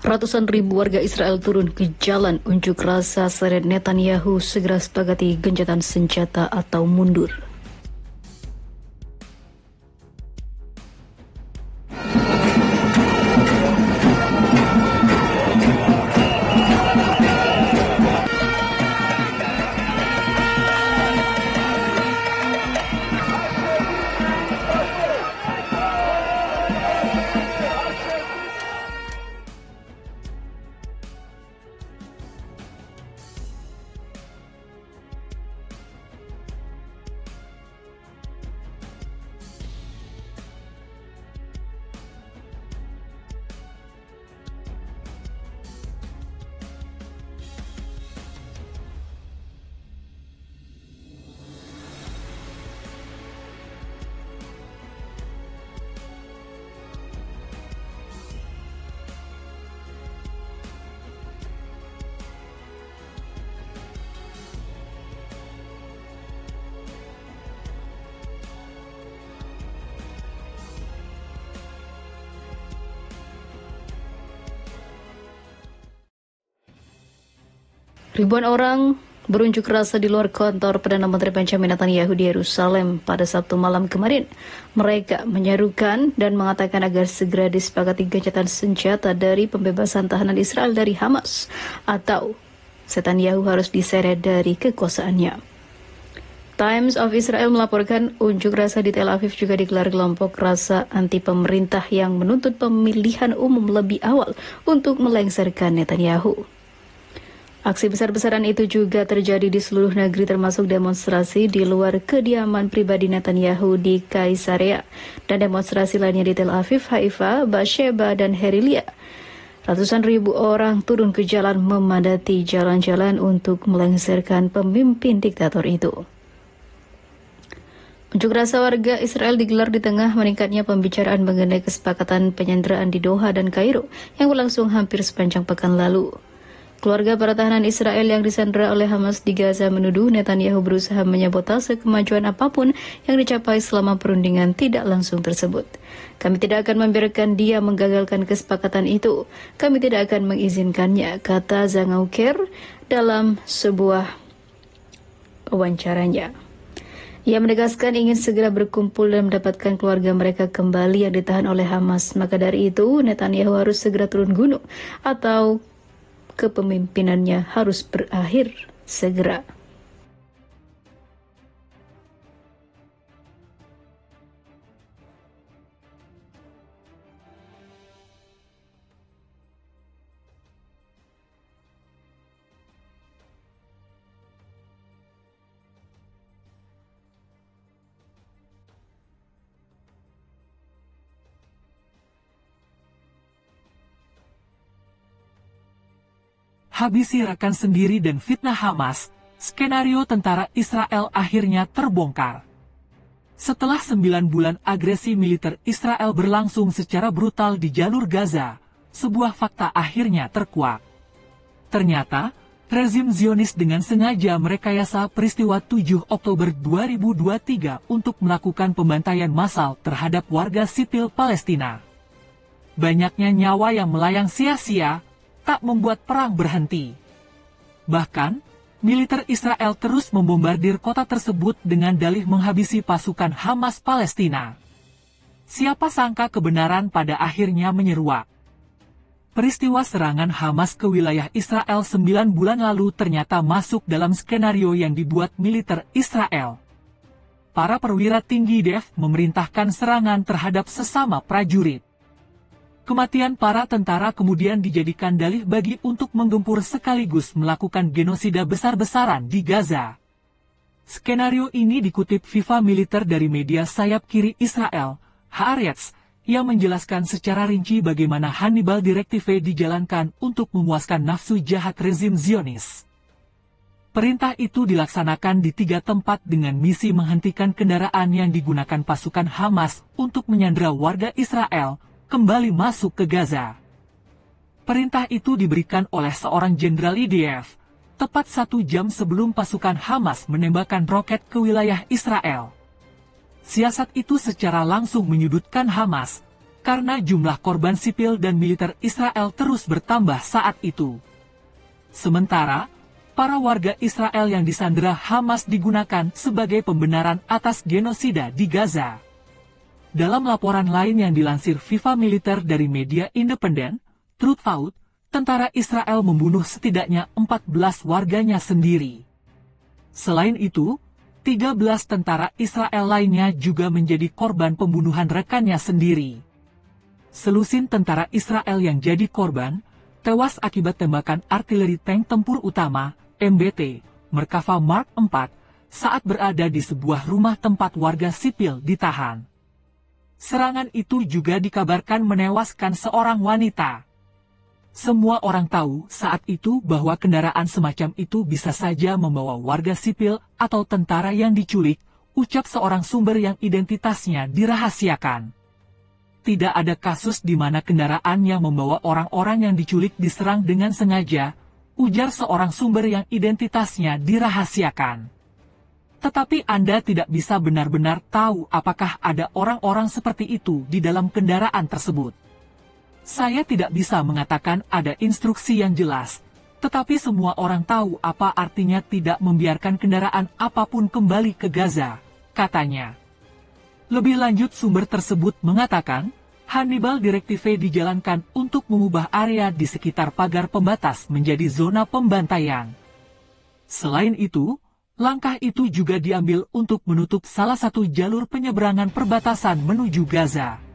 Ratusan ribu warga Israel turun ke jalan unjuk rasa seret Netanyahu segera sepakati gencatan senjata atau mundur. Ribuan orang berunjuk rasa di luar kantor Perdana Menteri Benjamin Netanyahu di Yerusalem pada Sabtu malam kemarin. Mereka menyerukan dan mengatakan agar segera disepakati gencatan senjata dari pembebasan tahanan Israel dari Hamas, atau Netanyahu harus diseret dari kekuasaannya. Times of Israel melaporkan unjuk rasa di Tel Aviv juga digelar kelompok rasa anti pemerintah yang menuntut pemilihan umum lebih awal untuk melengsarkan Netanyahu. Aksi besar-besaran itu juga terjadi di seluruh negeri termasuk demonstrasi di luar kediaman pribadi Netanyahu di Kaisarea dan demonstrasi lainnya di Tel Aviv, Haifa, Beersheba, dan Herilia. Ratusan ribu orang turun ke jalan memadati jalan-jalan untuk melengsarkan pemimpin diktator itu. Unjuk rasa warga Israel digelar di tengah meningkatnya pembicaraan mengenai kesepakatan penyanderaan di Doha dan Kairo yang berlangsung hampir sepanjang pekan lalu. Keluarga para tahanan Israel yang disandera oleh Hamas di Gaza menuduh Netanyahu berusaha menyabotase kemajuan apapun yang dicapai selama perundingan tidak langsung tersebut. Kami tidak akan membiarkan dia menggagalkan kesepakatan itu. Kami tidak akan mengizinkannya, kata Zangauker dalam sebuah wawancaranya. Ia menegaskan ingin segera berkumpul dan mendapatkan keluarga mereka kembali yang ditahan oleh Hamas. Maka dari itu, Netanyahu harus segera turun gunung atau kepemimpinannya harus berakhir segera. Habisi rekan sendiri dan fitnah Hamas, skenario tentara Israel akhirnya terbongkar. Setelah 9 bulan agresi militer Israel berlangsung secara brutal di jalur Gaza, sebuah fakta akhirnya terkuak. Ternyata, rezim Zionis dengan sengaja merekayasa peristiwa 7 Oktober 2023 untuk melakukan pembantaian massal terhadap warga sipil Palestina. Banyaknya nyawa yang melayang sia-sia tak membuat perang berhenti. Bahkan, militer Israel terus membombardir kota tersebut dengan dalih menghabisi pasukan Hamas Palestina. Siapa sangka kebenaran pada akhirnya menyeruak. Peristiwa serangan Hamas ke wilayah Israel 9 bulan lalu ternyata masuk dalam skenario yang dibuat militer Israel. Para perwira tinggi DEF memerintahkan serangan terhadap sesama prajurit. Kematian para tentara kemudian dijadikan dalih bagi untuk menggempur sekaligus melakukan genosida besar-besaran di Gaza. Skenario ini dikutip FIFA militer dari media sayap kiri Israel, Haaretz, yang menjelaskan secara rinci bagaimana Hannibal Directive dijalankan untuk memuaskan nafsu jahat rezim Zionis. Perintah itu dilaksanakan di 3 tempat dengan misi menghentikan kendaraan yang digunakan pasukan Hamas untuk menyandera warga Israel kembali masuk ke Gaza. Perintah itu diberikan oleh seorang jenderal IDF, tepat 1 jam sebelum pasukan Hamas menembakkan roket ke wilayah Israel. Siasat itu secara langsung menyudutkan Hamas, karena jumlah korban sipil dan militer Israel terus bertambah saat itu. Sementara, para warga Israel yang disandera Hamas digunakan sebagai pembenaran atas genosida di Gaza. Dalam laporan lain yang dilansir FIFA Militer dari media independen, Truthout, tentara Israel membunuh setidaknya 14 warganya sendiri. Selain itu, 13 tentara Israel lainnya juga menjadi korban pembunuhan rekannya sendiri. Selusin tentara Israel yang jadi korban, tewas akibat tembakan artileri tank tempur utama, MBT, Merkava Mark IV, saat berada di sebuah rumah tempat warga sipil ditahan. Serangan itu juga dikabarkan menewaskan seorang wanita. Semua orang tahu saat itu bahwa kendaraan semacam itu bisa saja membawa warga sipil atau tentara yang diculik, ucap seorang sumber yang identitasnya dirahasiakan. Tidak ada kasus di mana kendaraan yang membawa orang-orang yang diculik diserang dengan sengaja, ujar seorang sumber yang identitasnya dirahasiakan. Tetapi Anda tidak bisa benar-benar tahu apakah ada orang-orang seperti itu di dalam kendaraan tersebut. Saya tidak bisa mengatakan ada instruksi yang jelas, tetapi semua orang tahu apa artinya tidak membiarkan kendaraan apapun kembali ke Gaza, katanya. Lebih lanjut sumber tersebut mengatakan, Hannibal Directive dijalankan untuk mengubah area di sekitar pagar pembatas menjadi zona pembantaian. Selain itu, langkah itu juga diambil untuk menutup salah satu jalur penyeberangan perbatasan menuju Gaza.